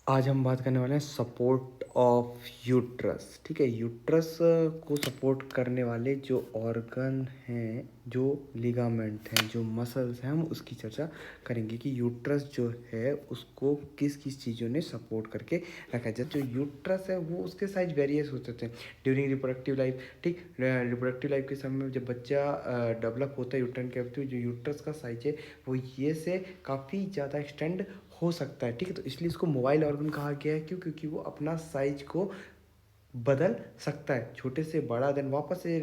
आज हम बात करने वाले हैं सपोर्ट ऑफ यूट्रस। ठीक है, यूट्रस को सपोर्ट करने वाले जो ऑर्गन हैं, जो लिगामेंट हैं, जो मसल्स हैं, हम उसकी चर्चा करेंगे कि यूट्रस जो है उसको किस किस चीज़ों ने सपोर्ट करके रखा है। जब जो यूट्रस है वो उसके साइज वेरियस हो सकते हैं ड्यूरिंग रिप्रोडक्टिव लाइफ। ठीक, रिप्रोडक्टिव लाइफ के समय में जब बच्चा डेवलप होता है यूट्रन कैविटी में, जो यूट्रस का साइज है वो ये से काफ़ी ज़्यादा एक्सटेंड हो सकता है। ठीक है, तो इसलिए इसको मोबाइल ऑर्गन कहा गया है। क्यों? क्योंकि वो अपना साइज को बदल सकता है, छोटे से बड़ा, देन वापस से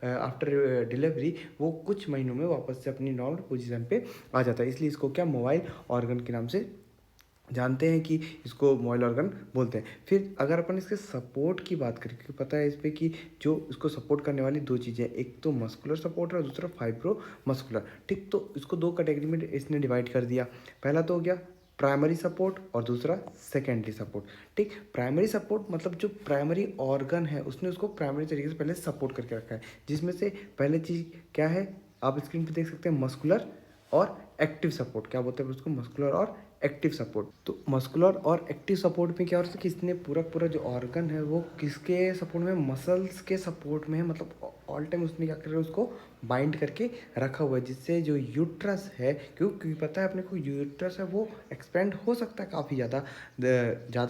आफ्टर डिलीवरी वो कुछ महीनों में वापस से अपनी नॉर्मल पोजीशन पे आ जाता है। इसलिए इसको क्या मोबाइल ऑर्गन के नाम से जानते हैं, कि इसको मोबाइल ऑर्गन बोलते हैं। फिर अगर अपन इसके सपोर्ट की बात करें, क्योंकि पता है इस पर कि जो इसको सपोर्ट करने वाली दो चीज़ें, एक तो मस्कुलर सपोर्ट है और दूसरा फाइब्रो मस्कुलर। ठीक, तो इसको दो कैटेगरी में इसने डिवाइड कर दिया। पहला तो हो गया प्राइमरी सपोर्ट और दूसरा सेकेंडरी सपोर्ट। ठीक, प्राइमरी सपोर्ट मतलब जो प्राइमरी ऑर्गन है उसने उसको प्राइमरी तरीके से पहले सपोर्ट करके रखा है, जिसमें से पहले चीज़ क्या है, आप स्क्रीन पे देख सकते हैं, मस्कुलर और एक्टिव सपोर्ट। क्या बोलते हैं उसको? मस्कुलर और एक्टिव सपोर्ट। तो मस्कुलर और एक्टिव सपोर्ट में क्या होता है कि इसने पूरा पूरा जो ऑर्गन है वो किसके सपोर्ट में? मसल्स के सपोर्ट में है। मतलब ऑल टाइम उसने क्या कर रहा है, उसको बाइंड करके रखा हुआ है, जिससे जो यूट्रस है, क्योंकि पता है अपने को यूट्रस है वो एक्सपेंड हो सकता है काफ़ी ज़्यादा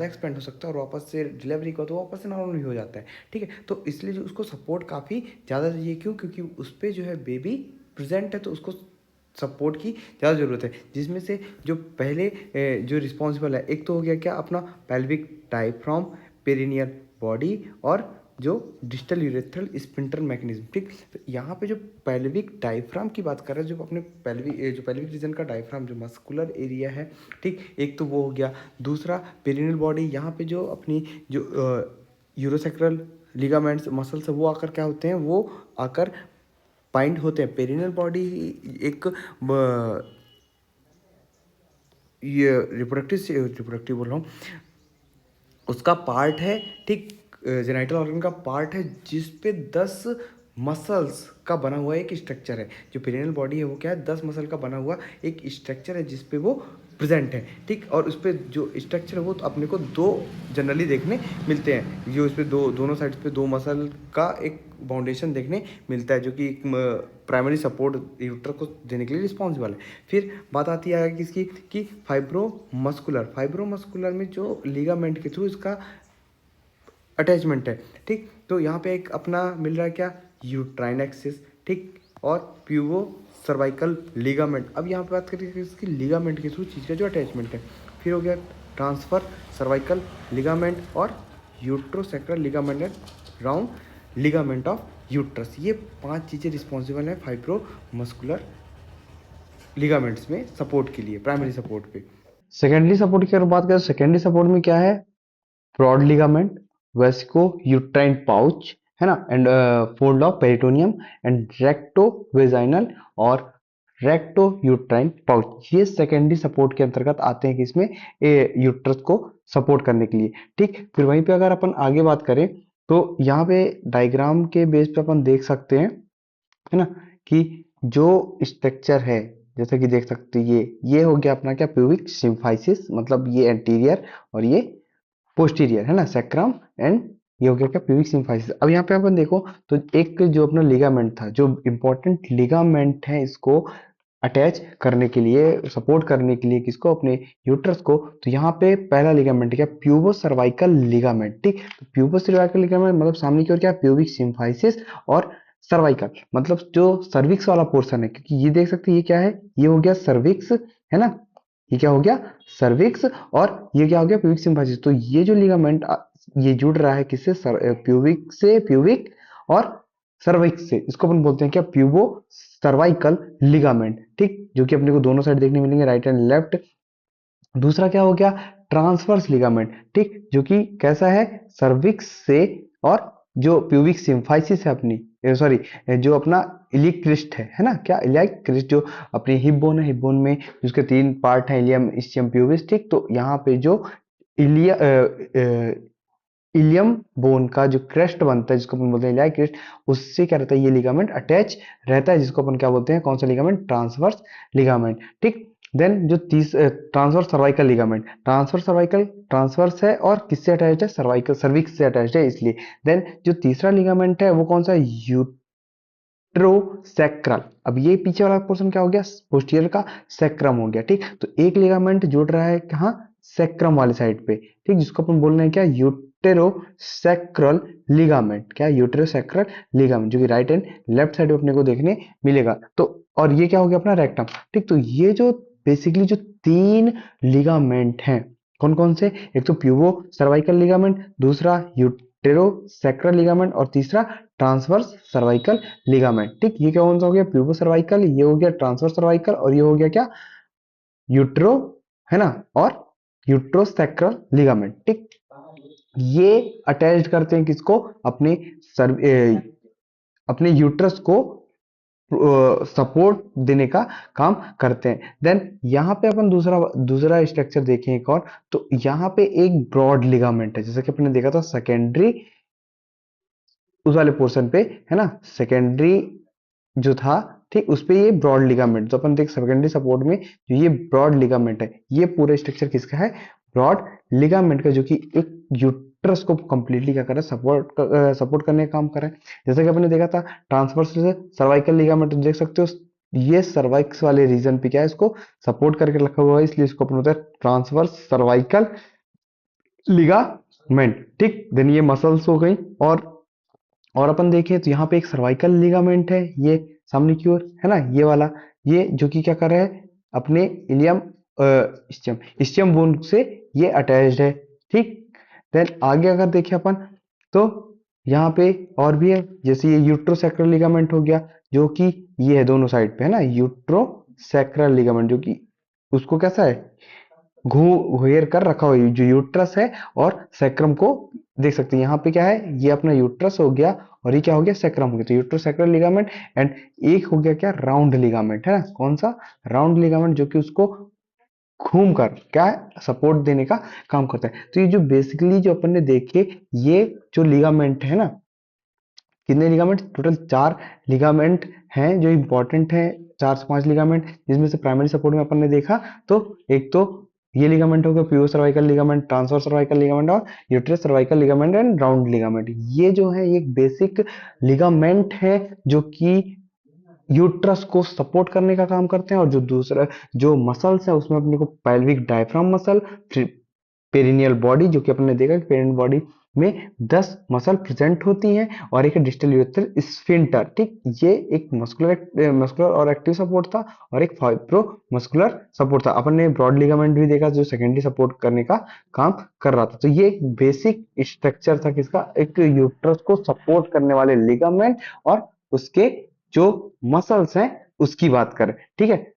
एक्सपेंड हो सकता है, और वापस से डिलीवरी को तो वापस से नॉर्मल भी हो जाता है। ठीक है, तो इसलिए जो उसको सपोर्ट काफ़ी ज़्यादा चाहिए। क्यों? क्योंकि उस पर जो है बेबी प्रेजेंट है, तो उसको सपोर्ट की ज़्यादा ज़रूरत है। जिसमें से जो पहले जो रिस्पॉन्सिबल है, एक तो हो गया क्या, अपना पेल्विक डायफ्राम, पेरिनियल बॉडी और जो डिस्टल यूरेथ्रल स्पिंटर मैकेनिज्म। ठीक, तो यहाँ पे जो पेल्विक डायफ्राम की बात कर रहे हैं, जो अपने पेल्विक रीजन का डायफ्राम जो मस्कुलर एरिया है, ठीक, एक तो वो हो गया। दूसरा पेरिनियल बॉडी, यहाँ पे जो अपनी जो यूरोसेक्रल लिगामेंट्स मसल्स है वो आकर क्या होते हैं, वो आकर बाइंड होते हैं। पेरिनियल बॉडी एक ये रिप्रोडक्टिव बोल रहा हूँ, उसका पार्ट है। ठीक, जेनाइटल ऑर्गन का पार्ट है, जिस पे 10 मसल्स का बना हुआ एक स्ट्रक्चर है। जो पेरिनियल बॉडी है वो क्या है, 10 मसल का बना हुआ एक स्ट्रक्चर है, जिस पे वो प्रेजेंट है। ठीक, और उस पर जो स्ट्रक्चर है वो तो अपने को दो जनरली देखने मिलते हैं। जो इस पर दोनों साइड्स पे दो मसल का एक बाउंडेशन देखने मिलता है, जो कि एक प्राइमरी सपोर्ट यूट्रस को देने के लिए रिस्पॉन्सिबल है। फिर बात आती है किसकी, कि फाइब्रोमस्कुलर में जो लिगामेंट के थ्रू इसका अटैचमेंट है। ठीक, तो यहाँ पे एक अपना मिल रहा है क्या, यूट्राइन एक्सिस। ठीक, और प्यूबो सर्वाइकल लिगामेंट। अब यहाँ पे बात करें इसकी लिगामेंट के थ्रू चीज़ का जो अटैचमेंट है। फिर हो गया ट्रांसफर सर्वाइकल लिगामेंट और uterosacral ligament and round ligament of uterus. ये 5 चीज़ें रिस्पॉन्सिबल हैं फाइब्रो मस्कुलर लिगामेंट्स में सपोर्ट के लिए, प्राइमरी सपोर्ट पे। सेकेंडरी सपोर्ट की अगर बात करें, सेकेंडरी सपोर्ट में क्या है? Broad ligament, vesico uterine pouch, है ना, and fold of peritoneum and recto vaginal और रेक्टो यूट्राइन पाउच, ये सेकेंडरी सपोर्ट के अंतर्गत आते हैं कि इसमें यूट्रस को सपोर्ट करने के लिए। ठीक, फिर वहीं पे अगर अपन आगे बात करें तो यहाँ पे डायग्राम के बेस पे अपन देख सकते हैं, है ना, कि जो स्ट्रक्चर है, जैसे कि देख सकते हैं, ये हो गया अपना क्या, प्यूबिक सिम्फाइसिस, मतलब ये एंटीरियर और ये पोस्टीरियर, है ना, सैक्रम एंड ये हो गया क्या, प्यूबिक सिम्फाइसिस। अब यहाँ पे अपन देखो तो एक जो अपना लिगामेंट था, जो इंपॉर्टेंट लिगामेंट है इसको अटैच करने के लिए, सपोर्ट करने के लिए किसको, अपने यूट्रस को, तो यहाँ पे पहला लिगामेंट क्या, प्यूबो सर्वाइकल लिगामेंट। ठीक, तो प्यूबो सर्वाइकल लिगामेंट मतलब सामने की ओर क्या, प्यूबिक सिम्फाइसिस और सर्वाइकल, मतलब जो सर्विक्स वाला पोर्शन है, क्योंकि ये देख सकते हैं ये क्या है, ये हो गया सर्विक्स, है ना, ये क्या हो गया, सर्विक्स, और ये क्या हो गया, प्यूबिक सिम्फाइसिस। तो ये जो लिगामेंट ये जुड़ रहा है किससे, प्यूबिक से, प्यूबिक और सर्विक्स से, इसको अपन बोलते हैं क्या, प्यूबो सर्वाइकल लिगामेंट। ठीक, जो कि अपने को दोनों साइड देखने मिलेंगे, राइट एंड लेफ्ट। दूसरा क्या हो गया, ट्रांसवर्स लिगामेंट। ठीक, जो कि कैसा है, सर्विक्स से और जो प्यूबिक सिम्फाइसिस है अपनी, सॉरी, जो अपना इलियक क्रिस्ट है ना, क्या इलियक क्रिस्ट, जो अपनी हिप बोन है, हिप बोन में जिसके 3 पार्ट हैं, इलियम, इस्चियम, प्यूबिस। ठीक, तो यहाँ पे जो इलिया इलियम बोन का जो क्रेस्ट बनता है, जिसको अपन बोलते हैं इलियाक क्रेस्ट, उससे क्या रहता है, ये लिगामेंट अटैच रहता है, जिसको अपन क्या बोलते हैं, कौन सा लिगामेंट, ट्रांसवर्स लिगामेंट। ठीक, देन जो ट्रांसवर्स सर्वाइकल लिगामेंट, ट्रांसवर्स है और किससे अटैच्ड है, सर्वाइकल सर्विक्स से अटैच्ड है इसलिए। देन जो तीसरा लिगामेंट है वो कौन सा है, यूट्रोसैक्रल। अब ये पीछे वाला पोर्शन क्या हो गया, पोस्टीरियर का सैक्रम हो गया, ठीक। तो एक लिगामेंट जुड़ रहा है कहाँ, सैक्रम वाले साइड पे, ठीक, जिसको अपन बोल रहे हैं क्या, यूटेरोसैक्रल लिगामेंट, क्या, यूटेरोसैक्रल लिगामेंट, जो कि राइट एंड लेफ्ट साइड पे अपने को देखने मिलेगा। तो और ये क्या हो गया अपना रेक्टम, ठीक। तो ये जो बेसिकली जो तीन लिगामेंट हैं, कौन कौन से, एक तो प्यूबो सर्वाइकल लिगामेंट, दूसरा यूटेरोसैक्रल लिगामेंट और तीसरा ट्रांसवर्स सर्वाइकल लिगामेंट, ठीक। ये क्या कौन सा हो गया, प्यूबो सर्वाइकल, ये हो गया ट्रांसवर्स सर्वाइकल और ये हो गया क्या, यूट्रो, है ना, और यूट्रोसैक्रल लिगामेंट, ठीक। ये अटैच करते हैं किसको, अपने अपने यूट्रस को सपोर्ट देने का काम करते हैं। देन यहाँ पे अपन दूसरा दूसरा स्ट्रक्चर देखें एक और, तो यहाँ पे एक ब्रॉड लिगामेंट है, जैसा कि अपने देखा था सेकेंडरी उस वाले पोर्शन पे, है ना, सेकेंडरी जो था, ठीक, उस पे ये ब्रॉड लिगामेंट, जो अपन देख सेकेंडरी सपोर्ट में जो ये ब्रॉड लिगामेंट है, ये पूरा स्ट्रक्चर किसका है, ब्रॉड लिगामेंट का, जो कि एक यूट्रस को कंप्लीटली क्या कर रहा है, सपोर्ट करने का काम कर रहा है। जैसा कि आपने देखा था ट्रांसवर्स सर्वाइकल लिगामेंट, देख सकते हो ये सर्वाइक्स वाले रीजन पे क्या है, इसको सपोर्ट करके रखा हुआ है, इसलिए इसको अपन बोलते हैं ट्रांसवर्स सर्वाइकल लिगामेंट, ठीक। देन ये मसल्स हो गई, और अपन देखें तो यहाँ पे एक सर्वाइकल लिगामेंट है, ये सामने की ओर, है ना, ये वाला, ये जो कि क्या कर रहा है, अपने इलियम स्टियम स्टियम बोन से ये अटैच्ड है, ठीक। देन आगे अगर देखें अपन, तो यहाँ पे और भी है, जैसे ये यूट्रोसैक्रल लिगामेंट हो गया, जो कि ये है दोनों साइड पे, है ना, यूट्रोसैक्रल लिगामेंट, जो कि उसको कैसा है, घेर कर रखा हुआ है, जो यूट्रस है और सैक्रम को देख सकते हैं। यहाँ पे क्या है, ये अपना यूट्रस हो गया और ये क्या हो गया, सैक्रम हो गया, तो यूट्रोसैक्रल लिगामेंट। एंड एक हो गया क्या, राउंड लिगामेंट, है ना, कौन सा, राउंड लिगामेंट, जो कि उसको घूम कर क्या है, सपोर्ट देने का काम करता है। तो ये जो बेसिकली जो अपन ने देखे, ये जो लिगामेंट है ना, कितने लिगामेंट, टोटल 4 लिगामेंट हैं जो इंपॉर्टेंट हैं, 4 से 5 लिगामेंट, जिसमें से प्राइमरी सपोर्ट में अपन ने देखा, तो एक तो ये लिगामेंट हो गया pubo cervical ligament, transverse cervical ligament और uterus cervical ligament and round ligament. ये जो है एक बेसिक लिगामेंट है जो कि यूट्रस को सपोर्ट करने का काम करते हैं। और जो दूसरा जो मसल्स है उसमें अपने को pelvic diaphragm muscle, perineal body, जो कि अपने देखा कि पेरिनियल बॉडी में 10 मसल प्रेजेंट होती हैं, और एक डिस्टल यूरेथ्रल स्फिंक्टर, ठीक। ये एक मस्कुलर और एक्टिव सपोर्ट था, और एक फाइब्रो मस्कुलर सपोर्ट था। अपन ने ब्रॉड लिगामेंट भी देखा जो सेकेंडरी सपोर्ट करने का काम कर रहा था। तो ये एक बेसिक स्ट्रक्चर था किसका, एक यूट्रस को सपोर्ट करने वाले लिगामेंट और उसके जो मसल्स हैं उसकी बात करें, ठीक है।